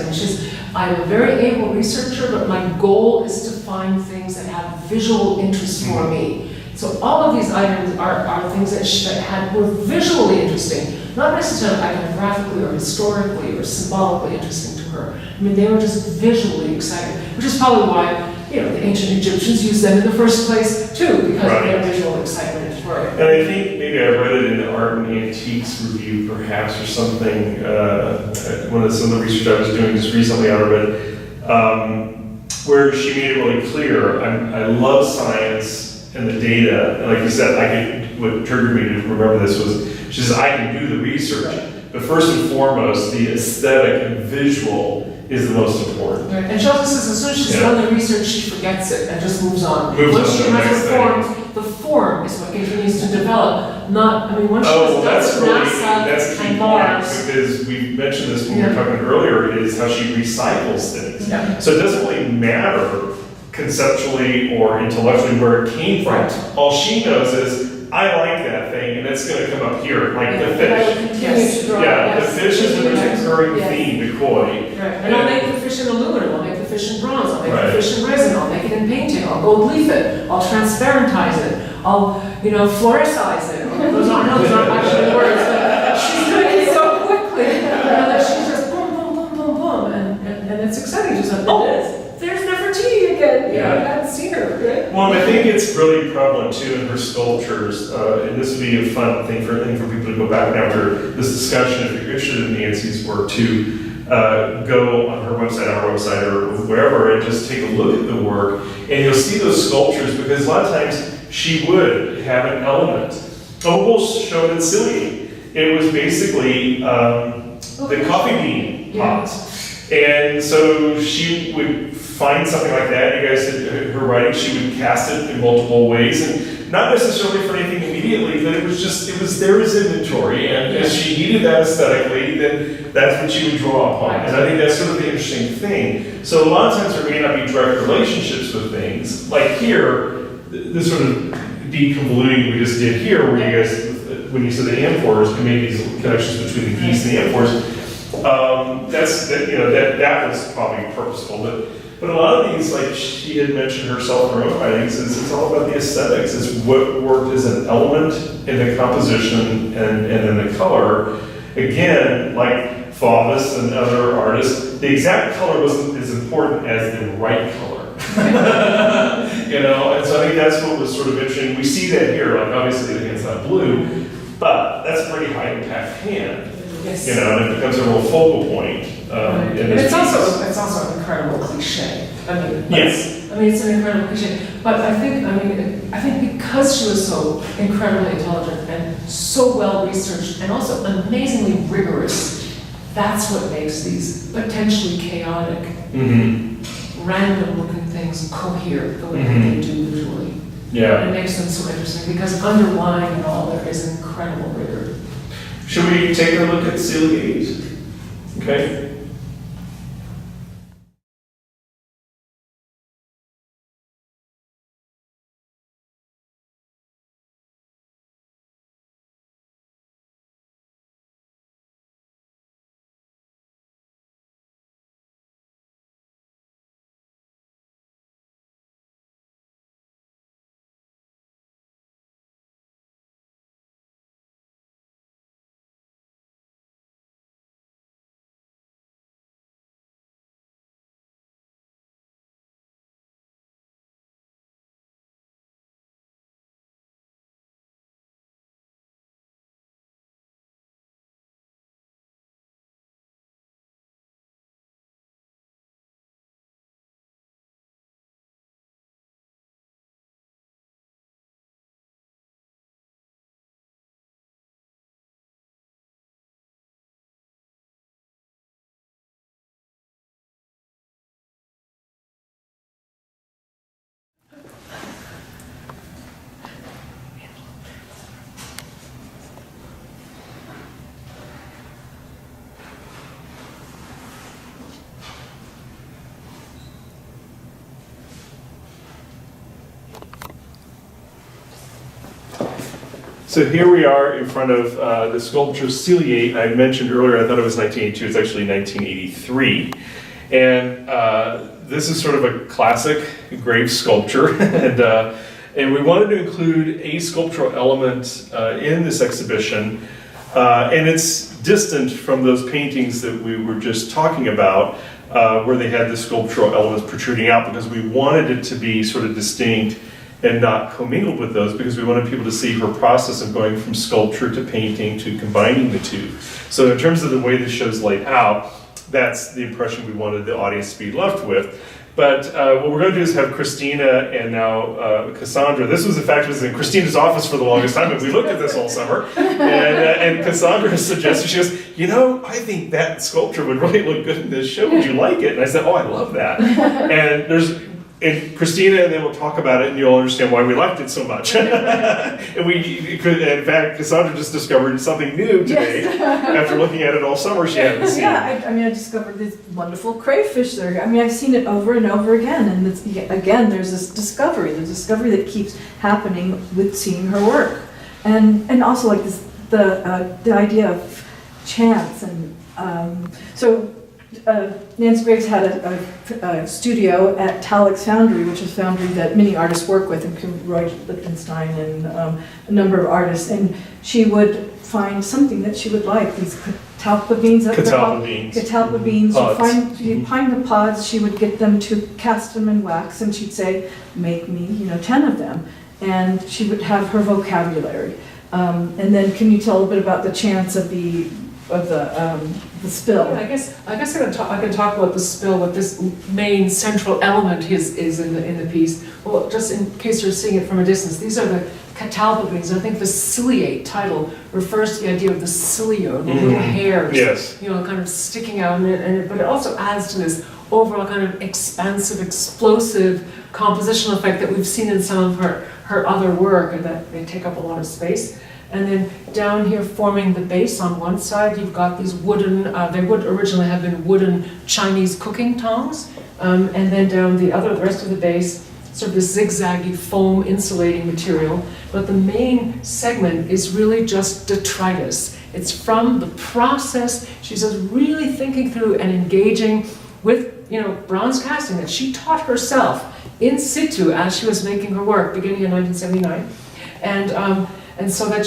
I'm a very able researcher, but my goal is to find things that have visual interest for me. So all of these items are things that were visually interesting, not necessarily iconographically or historically or symbolically interesting to her. They were just visually exciting, which is probably why the ancient Egyptians used them in the first place too, because of their Right. visual excitement for it. And I think maybe I read it in the Art and Antiques review, perhaps, or something. Some of the research I was doing just recently on it, where she made it really clear. I love science and the data, and like you said, what triggered me to remember this was she says I can do the research, but first and foremost, the aesthetic and visual is the most important. Right. And she also says as soon as she's done the research, she forgets it and just moves on. Moves Once on she to the has next the form is what continues to develop. Once she Oh, has that's done really, NASA that's a key and point, Mars. because we mentioned this when we were talking earlier, is how she recycles things. Yeah. So it doesn't really matter conceptually or intellectually where it came from. Right. All she knows is, I like that thing, and it's gonna come up here, like the And I will fish. continue to draw. Yeah, the yes. fish is the recurring Yes. theme, the koi. Right. And I'll make the fish in aluminum, I'll make the fish in bronze, I'll make Right. the fish in resin, I'll make it in painting, I'll gold leaf it, I'll transparentize it, I'll, fluorescize it. Those aren't actually words, but she's doing it so quickly, that she's just boom, boom, boom, boom, boom, and it's exciting. She's like, oh, there's Nefertiti again. I hadn't seen her, right? Well, and I think it's really prevalent too in her sculptures, and this would be a fun thing for people to go back after this discussion, if you're interested in Nancy's work, to go on her website, our website, or wherever, and just take a look at the work, and you'll see those sculptures, because a lot of times she would have an element. Opal showed it silly. It was basically the coffee bean pot. And so she would find something like that. You guys did her writing, she would cast it in multiple ways, and not necessarily for anything immediately, but it was there as inventory, and as she needed that aesthetically, then that's what she would draw upon. And I think that's sort of the interesting thing. So a lot of times there may not be direct relationships with things. Like here, this sort of deconvoluting we just did here, where you guys, when you said the amphors, you made these connections between the geese and the amphors. That was probably purposeful, but a lot of these, like she had mentioned herself in her own writings, it's all about the aesthetics. It's what worked as an element in the composition and in the color. Again, like Faubus and other artists, the exact color wasn't as important as the right color. And so I think that's what was sort of interesting. We see that here, like obviously the hand's not blue, but that's a pretty high impact hand. Yes. And it becomes a real focal point. And it's also an incredible cliche. It's an incredible cliche. But I think because she was so incredibly intelligent and so well researched and also amazingly rigorous, that's what makes these potentially chaotic, random looking things cohere the way that they do visually. Yeah. And it makes them so interesting because underlying it all there is incredible rigor. Should we take a look at ciliate? Okay. So here we are in front of the sculpture Ciliate. I mentioned earlier, I thought it was 1982, it's actually 1983. And this is sort of a classic grave sculpture. And we wanted to include a sculptural element in this exhibition. And it's distant from those paintings that we were just talking about. where they had the sculptural elements protruding out, because we wanted it to be sort of distinct and not commingled with those, because we wanted people to see her process of going from sculpture to painting to combining the two. So in terms of the way the show's laid out, that's the impression we wanted the audience to be left with. But what we're going to do is have Christina and now Cassandra. This was, in fact, was in Christina's office for the longest time, and we looked at this all summer. And Cassandra suggested, she goes, I think that sculpture would really look good in this show. Would you like it? And I said, I love that. And Christina, and then we'll talk about it, and you'll understand why we liked it so much. In fact, Cassandra just discovered something new today. Yes. After looking at it all summer, she hadn't seen. Yeah, I discovered this wonderful crayfish there. I've seen it over and over again, and again, there's this discovery, that keeps happening with seeing her work, and also like this, the idea of chance, and so. Nancy Graves had a studio at Talix Foundry, which is a foundry that many artists work with, including Roy Lichtenstein and a number of artists. And she would find something that she would like, these catalpa beans. Catalpa beans. She'd find the pods, she would get them to cast them in wax, and she'd say, make me 10 of them. And she would have her vocabulary. And then can you tell a bit about the chance of the spill? Yeah, I guess I can talk about the spill. What this main central element is in the piece. Well, just in case you're seeing it from a distance, these are the catalpa beans. I think the ciliate title refers to the idea of the cilio, the little hairs, yes, kind of sticking out, but it also adds to this overall kind of expansive, explosive compositional effect that we've seen in some of her other work, and that they take up a lot of space. And then down here forming the base on one side, you've got these wooden, they would originally have been wooden Chinese cooking tongs. And then down the rest of the base, sort of this zigzaggy foam insulating material. But the main segment is really just detritus. It's from the process, she says, really thinking through and engaging with, bronze casting that she taught herself in situ as she was making her work, beginning in 1979. And so that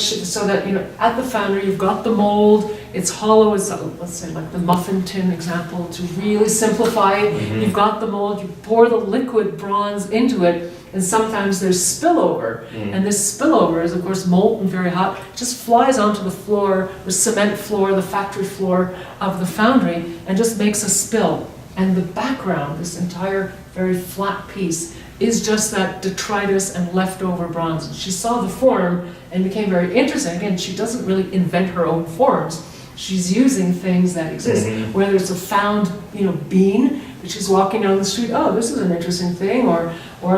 at the foundry you've got the mold, it's hollow, it's let's say like the muffin tin example to really simplify it. Mm-hmm. You've got the mold, you pour the liquid bronze into it, and sometimes there's spillover. And this spillover is of course molten very hot, just flies onto the floor, the cement floor, the factory floor of the foundry, and just makes a spill. And the background, this entire very flat piece, is just that detritus and leftover bronze. And she saw the form and became very interested. Again, she doesn't really invent her own forms. She's using things that exist. Mm-hmm. Whether it's a found, bean that she's walking down the street, oh, this is an interesting thing, or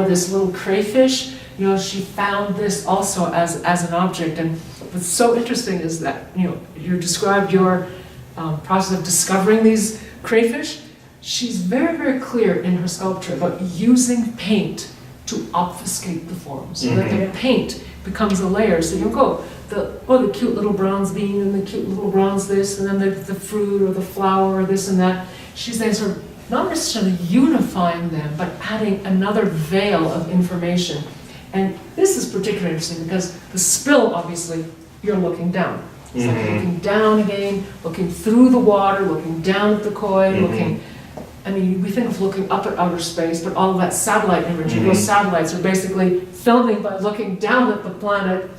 this little crayfish, she found this also as an object. And what's so interesting is that, you described your process of discovering these crayfish. She's very, very clear in her sculpture about using paint to obfuscate the form, so that the paint becomes a layer. So you go, the cute little bronze bean, and the cute little bronze this, and then the fruit or the flower or this and that. She's then sort of not necessarily unifying them, but adding another veil of information. And this is particularly interesting because the spill, obviously, you're looking down. It's like looking down again, looking through the water, looking down at the koi, looking... we think of looking up at outer space, but all of that satellite imagery, those satellites are basically filming by looking down at the planet.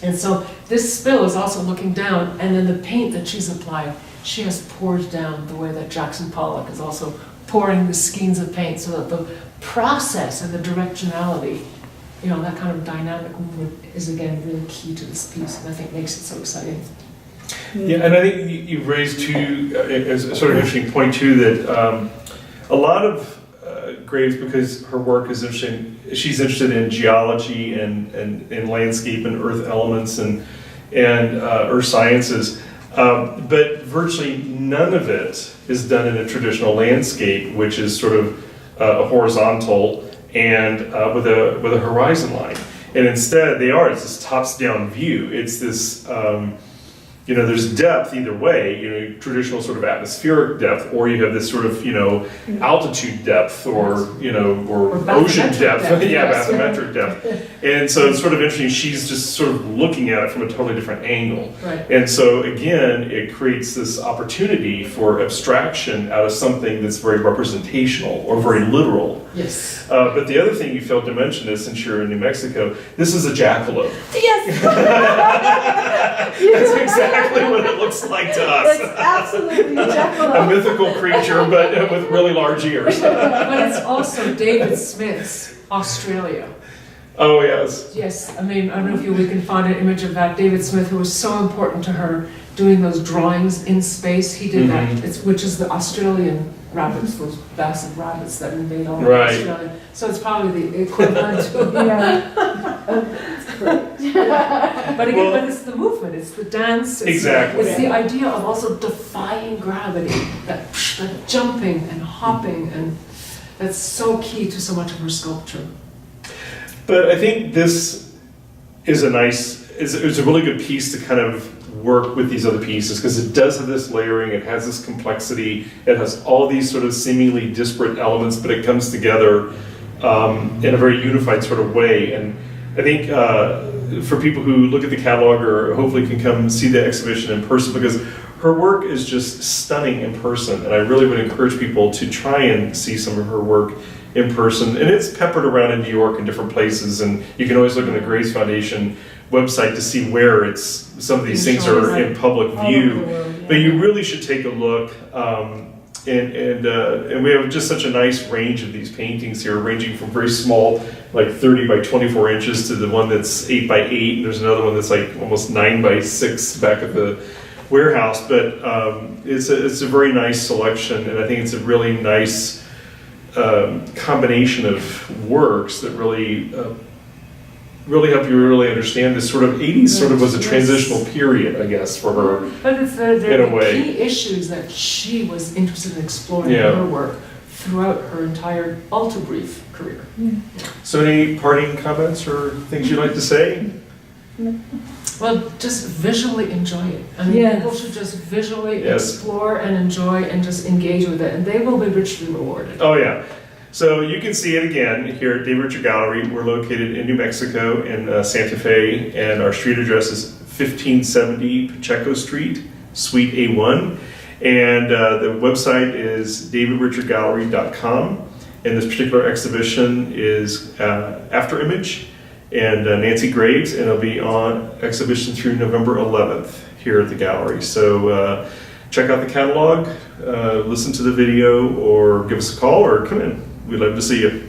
And so this spill is also looking down, and then the paint that she's applied, she has poured down the way that Jackson Pollock is also pouring the skeins of paint, so that the process and the directionality, that kind of dynamic movement is again really key to this piece, and I think makes it so exciting. Yeah, and I think you've raised as a sort of interesting point too, that a lot of Graves, because her work is interesting, she's interested in geology and landscape and earth elements and earth sciences, but virtually none of it is done in a traditional landscape, which is sort of a horizontal and with a horizon line. And instead, it's this tops-down view. It's this there's depth either way, traditional sort of atmospheric depth, or you have this sort of, altitude depth or Or ocean bathymetric depth. depth, Yeah, yes. bathymetric depth. And so it's sort of interesting. She's just sort of looking at it from a totally different angle. Right. And so again, it creates this opportunity for abstraction out of something that's very representational or very literal. Yes. But the other thing you failed to mention is, since you're in New Mexico, this is a jackalope. Yes. That's exactly what it looks like to us. It's absolutely A jackalope. mythical creature, but with really large ears. But it's also David Smith's Australia. Oh, yes. Yes, I mean, I don't know if we can find an image of that. David Smith, who was so important to her, doing those drawings in space. He did that, which is the Australian rabbits, those massive rabbits that invade all of Right. Australia. So it's probably the equivalent to, But again, but it's the movement, it's the dance. It's Exactly. It's the idea of also defying gravity, that jumping and hopping, and that's so key to so much of her sculpture. But I think this is it's a really good piece to kind of work with these other pieces, because it does have this layering, it has this complexity, it has all these sort of seemingly disparate elements, but it comes together in a very unified sort of way. And I think for people who look at the catalog or hopefully can come see the exhibition in person, because her work is just stunning in person, and I really would encourage people to try and see some of her work in person. And it's peppered around in New York in different places, and you can always look at the Grace Foundation website to see where some of these things are in public view. But you really should take a look. And we have just such a nice range of these paintings here, ranging from very small, like 30 by 24 inches, to the one that's 8 by 8, and there's another one that's like almost 9 by 6 back at the warehouse. But it's a very nice selection, and I think it's a really nice combination of works that really help you really understand this sort of 80s sort of was a transitional period, I guess, for her. But it's In a the way. key issues that she was interested in exploring Yeah. in her work throughout her entire ultra-brief career. So any parting comments or things you'd like to say? Well, just visually enjoy it. I mean, Yes. people should just visually Yes. explore and enjoy and just engage with it, and they will be richly rewarded. Oh, yeah. So you can see it again here at David Richard Gallery. We're located in New Mexico in Santa Fe, and our street address is 1570 Pacheco Street, Suite A1. And the website is davidrichardgallery.com. And this particular exhibition is After Image and Nancy Graves, and it'll be on exhibition through November 11th here at the gallery. So check out the catalog, listen to the video, or give us a call, or come in. We'd love to see you.